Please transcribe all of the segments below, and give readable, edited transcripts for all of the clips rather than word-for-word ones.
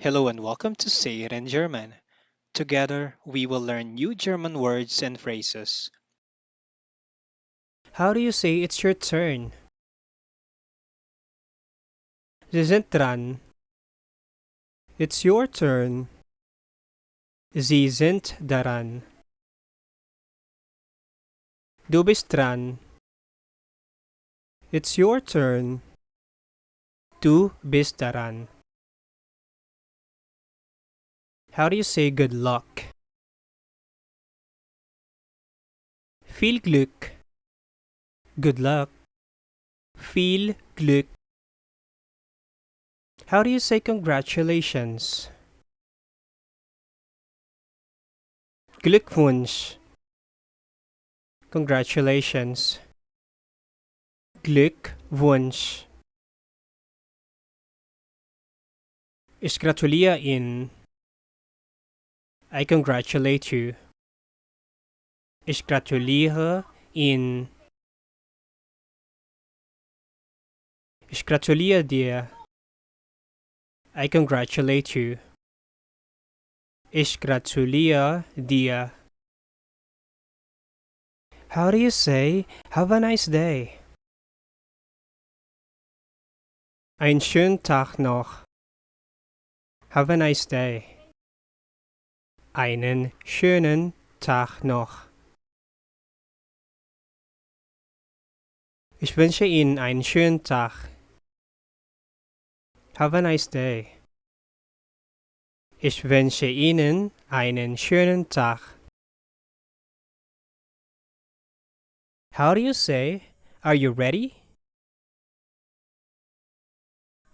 Hello and welcome to Say It in German. Together, we will learn new German words and phrases. How do you say it's your turn? Sie sind dran. It's your turn. Sie sind daran. Du bist dran. It's your turn. Du bist daran. How do you say good luck? Viel Glück. Good luck. Viel Glück. How do you say congratulations? Glückwunsch. Congratulations. Glückwunsch. Ich gratuliere Ihnen. I congratulate you. Ich gratuliere Ihnen. Ich gratuliere dir. I congratulate you. Ich gratuliere dir. How do you say, have a nice day? Einen schönen Tag noch. Have a nice day. Einen schönen Tag noch. Ich wünsche Ihnen einen schönen Tag. Have a nice day. Ich wünsche Ihnen einen schönen Tag. How do you say, are you ready?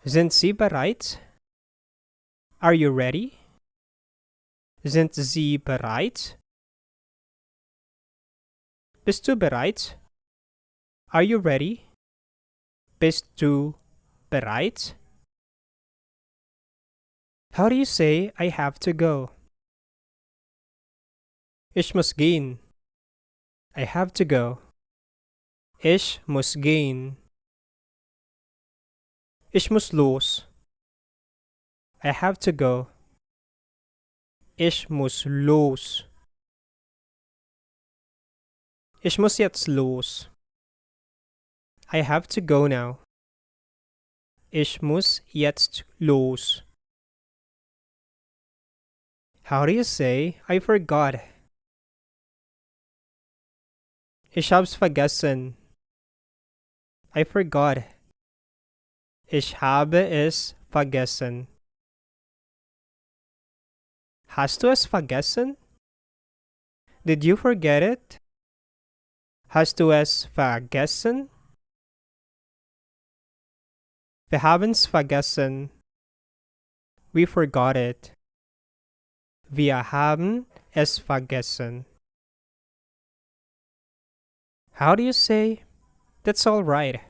Sind Sie bereit? Are you ready? Sind Sie bereit? Bist du bereit? Are you ready? Bist du bereit? How do you say I have to go? Ich muss gehen. I have to go. Ich muss gehen. Ich muss los. I have to go. Ich muss los. Ich muss jetzt los. I have to go now. Ich muss jetzt los. How do you say I forgot? Ich hab's vergessen. I forgot. Ich habe es vergessen. Hast du es vergessen? Did you forget it? Hast du es vergessen? Wir haben's vergessen. We forgot it. Wir haben es vergessen. How do you say, that's all right?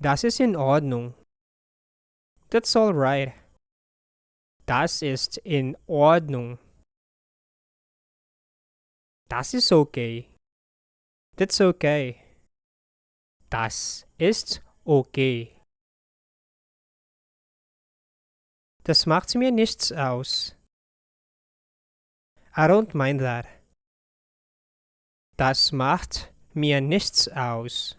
Das ist in Ordnung. That's all right. Das ist in Ordnung. Das ist okay. That's okay. Das ist okay. Das macht mir nichts aus. I don't mind that. Das macht mir nichts aus.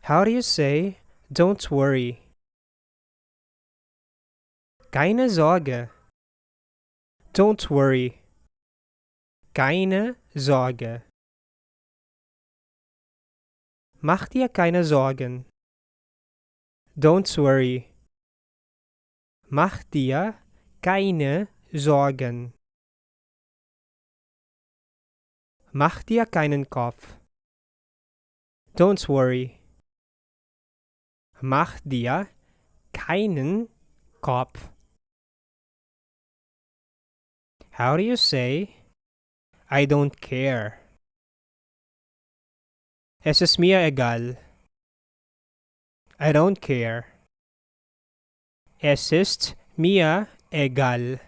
How do you say, don't worry? Keine Sorge. Don't worry. Keine Sorge. Mach dir keine Sorgen. Don't worry. Mach dir keine Sorgen. Mach dir keinen Kopf. Don't worry. Mach dir keinen Kopf. How do you say, I don't care? Es ist mir egal. I don't care. Es ist mir egal.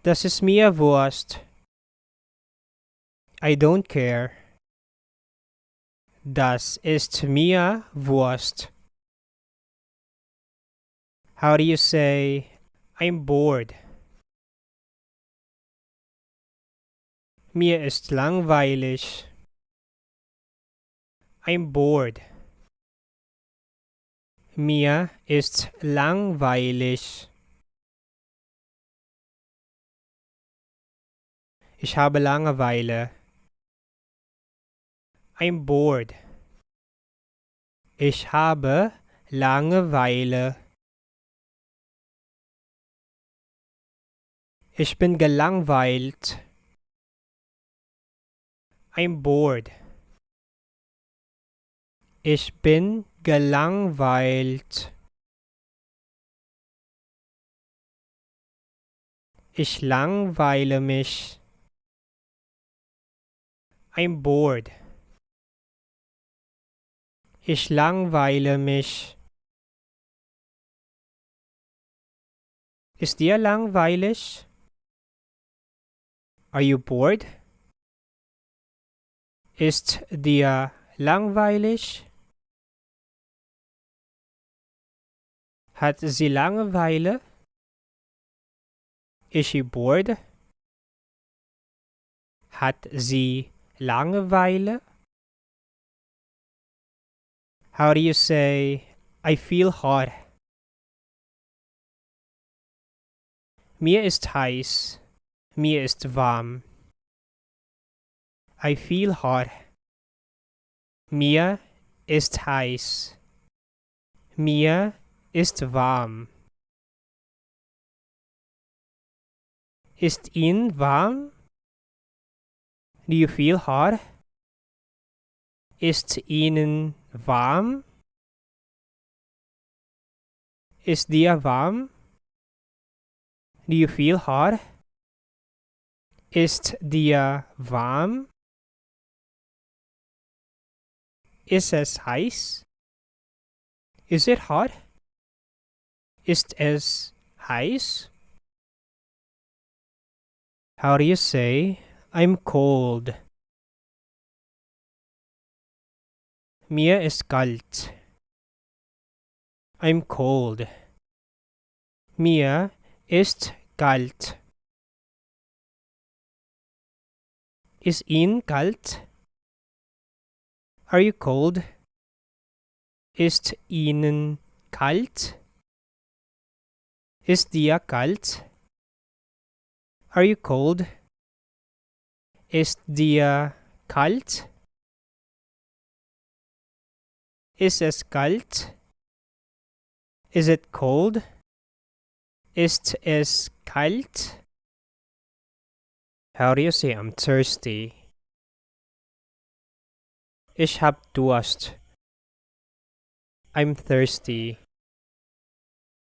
Das ist mir Wurst. I don't care. Das ist mir Wurst. How do you say I'm bored? Mir ist langweilig. I'm bored. Mir ist langweilig. Ich habe Langeweile. I'm bored. Ich habe Langeweile. Ich bin gelangweilt. I'm bored. Ich bin gelangweilt. Ich langweile mich. I'm bored. Ich langweile mich. Ist dir langweilig? Are you bored? Ist dir langweilig? Hat sie Langeweile? Is she bored? Hat sie Langeweile? How do you say I feel hot? Mir ist heiß. Mir ist warm. I feel hot. Mir ist heiß. Mir ist warm. Ist Ihnen warm? Do you feel hot? Ist Ihnen warm? Ist dir warm? Do you feel hot? Ist dir warm? Ist es heiß? Is it hot? Ist es heiß? How do you say I'm cold? Mir ist kalt. I'm cold. Mir ist kalt. Ist Ihnen kalt? Are you cold? Ist Ihnen kalt? Ist dir kalt? Are you cold? Ist dir kalt? Ist es kalt? Is it cold? Ist es kalt? How do you say I'm thirsty? Ich hab Durst. I'm thirsty.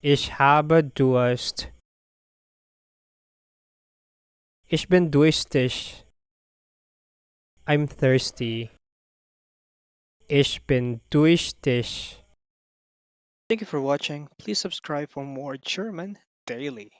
Ich habe Durst. Ich bin durstig. I'm thirsty. Ich bin durstig. Thank you for watching. Please subscribe for more German daily.